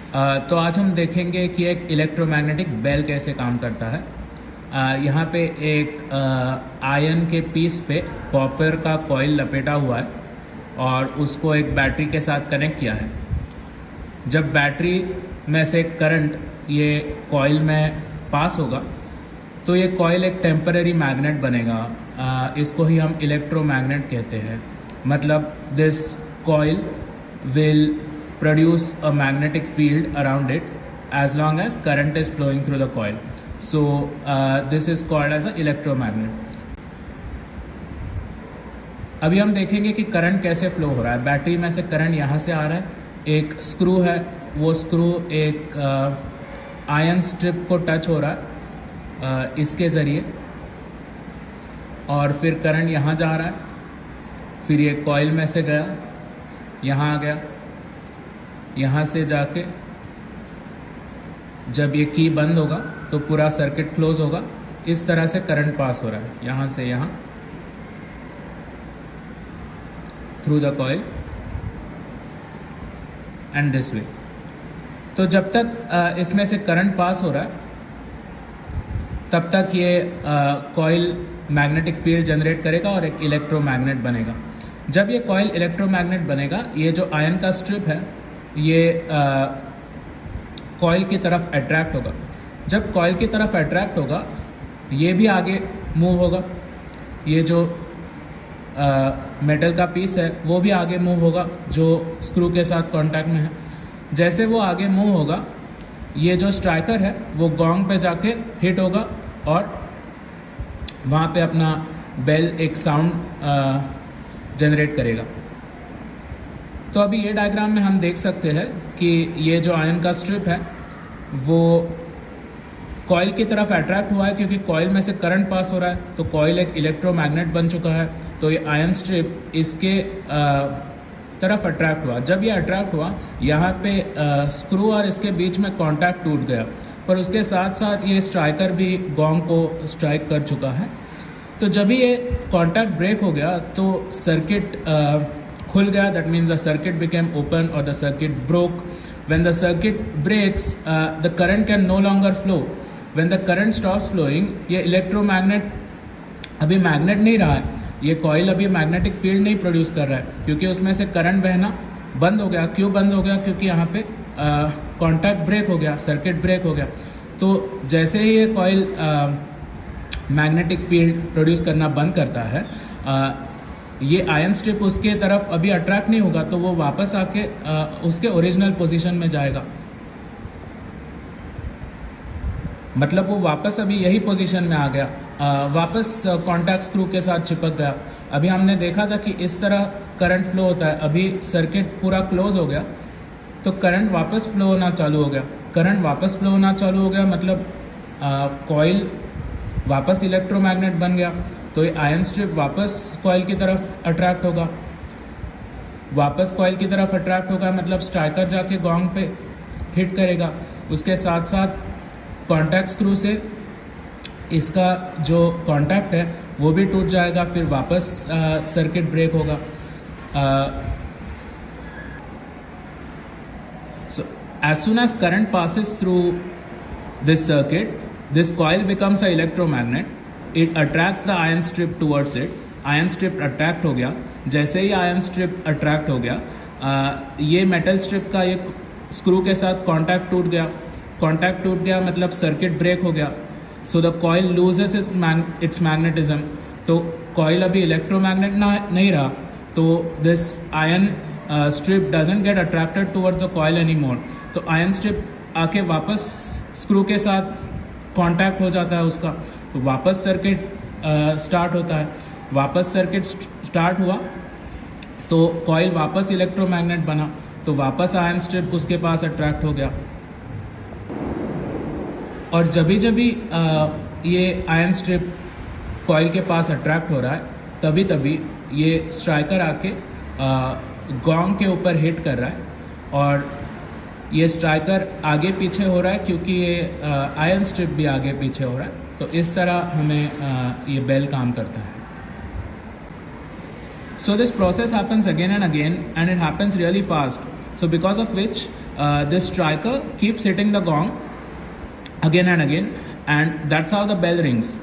तो आज हम देखेंगे कि एक इलेक्ट्रोमैग्नेटिक बेल कैसे काम करता है। यहाँ पे एक आयन के पीस पे कॉपर का कॉइल लपेटा हुआ है और उसको एक बैटरी के साथ कनेक्ट किया है। जब बैटरी में से करंट ये कॉइल में पास होगा तो ये कॉइल एक टेम्पररी मैग्नेट बनेगा। इसको ही हम इलेक्ट्रोमैग्नेट कहते हैं। मतलब this coil will produce a magnetic field around it as long as current is flowing through the coil. So this is called as an electromagnet. अभी हम देखेंगे कि करंट कैसे फ्लो हो रहा है। बैटरी में से करंट यहाँ से आ रहा है, एक स्क्रू है, वो स्क्रू एक आयन स्ट्रिप को टच हो रहा है इसके ज़रिए, और फिर करंट यहाँ जा रहा है, फिर ये कॉइल में से गया, यहाँ आ गया, यहाँ से जाके जब ये की बंद होगा तो पूरा सर्किट क्लोज होगा। इस तरह से करंट पास हो रहा है यहाँ से यहाँ through the coil and this way. तो जब तक इसमें से करंट पास हो रहा है तब तक ये कॉइल मैग्नेटिक फील्ड जनरेट करेगा और एक इलेक्ट्रोमैग्नेट बनेगा। जब ये कॉइल इलेक्ट्रोमैग्नेट बनेगा, ये जो आयन का स्ट्रिप है ये कॉइल की तरफ अट्रैक्ट होगा। जब कॉइल की तरफ अट्रैक्ट होगा ये भी आगे मूव होगा। ये जो मेटल का पीस है वो भी आगे मूव होगा जो स्क्रू के साथ कांटेक्ट में है। जैसे वो आगे मूव होगा ये जो स्ट्राइकर है वो गोंग पे जाके हिट होगा और वहाँ पे अपना बेल एक साउंड जनरेट करेगा। तो अभी ये डायग्राम में हम देख सकते हैं कि ये जो आयन का स्ट्रिप है वो कॉइल की तरफ अट्रैक्ट हुआ है, क्योंकि कॉइल में से करंट पास हो रहा है तो कॉइल एक इलेक्ट्रोमैग्नेट बन चुका है। तो ये आयन स्ट्रिप इसके तरफ अट्रैक्ट हुआ। जब ये अट्रैक्ट हुआ यहाँ पे स्क्रू और इसके बीच में कांटेक्ट टूट गया, पर उसके साथ साथ ये स्ट्राइकर भी गोंग को स्ट्राइक कर चुका है। तो जब ये कांटेक्ट ब्रेक हो गया तो सर्किट खुल गया। That means the circuit became open और the circuit broke. When the circuit breaks the current can no longer flow. When the current stops flowing, ये इलेक्ट्रोमैग्नेट अभी मैग्नेट नहीं रहा है, ये कॉइल अभी मैग्नेटिक फील्ड नहीं प्रोड्यूस कर रहा है, क्योंकि उसमें से करंट बहना बंद हो गया। क्यों बंद हो गया? क्योंकि यहाँ पे कॉन्टैक्ट ब्रेक हो गया, सर्किट ब्रेक हो गया। तो जैसे ही ये कॉइल मैग्नेटिक फील्ड प्रोड्यूस करना बंद करता है, ये आयन स्ट्रिप उसके तरफ अभी अट्रैक्ट नहीं होगा, तो वो वापस आके उसके ओरिजिनल पोजीशन में जाएगा। मतलब वो वापस अभी यही पोजीशन में आ गया, वापस कॉन्टैक्ट स्क्रू के साथ चिपक गया। अभी हमने देखा था कि इस तरह करंट फ्लो होता है। अभी सर्किट पूरा क्लोज हो गया तो करंट वापस फ्लो होना चालू हो गया। करंट वापस फ्लो होना चालू हो गया मतलब कॉइल वापस इलेक्ट्रोमैग्नेट बन गया। तो ये आयन स्ट्रिप वापस कॉइल की तरफ अट्रैक्ट होगा, वापस कॉइल की तरफ अट्रैक्ट होगा मतलब स्ट्राइकर जाके गोंग पे हिट करेगा। उसके साथ साथ कॉन्टैक्ट स्क्रू से इसका जो कॉन्टैक्ट है वो भी टूट जाएगा, फिर वापस सर्किट ब्रेक होगा। So as soon as current passes through this circuit, this coil becomes an electromagnet. It attracts the ion strip towards it. Ion strip attract हो गया। जैसे ही ion strip attract हो गया, ये metal strip का एक screw के साथ contact टूट गया। contact टूट गया मतलब सर्किट ब्रेक हो गया। So the coil loses its magnetism. तो coil अभी इलेक्ट्रोमैग्नेट नहीं रहा, तो this ion strip doesn't get attracted towards the coil anymore. तो ion strip आके वापस स्क्रू के साथ कांटेक्ट हो जाता है उसका, तो वापस सर्किट स्टार्ट होता है। वापस सर्किट स्टार्ट हुआ तो कॉइल वापस इलेक्ट्रोमैग्नेट बना, तो वापस आयन स्ट्रिप उसके पास अट्रैक्ट हो गया। और जब भी ये आयन स्ट्रिप कॉइल के पास अट्रैक्ट हो रहा है तभी तभी ये स्ट्राइकर आके गोंग के ऊपर हिट कर रहा है और ये स्ट्राइकर आगे पीछे हो रहा है क्योंकि ये आयन स्ट्रिप भी आगे पीछे हो रहा है। तो इस तरह हमें ये बेल काम करता है। So this process happens again and again and it happens really fast. So because of which this striker keeps hitting the gong again and again, and that's how the bell rings.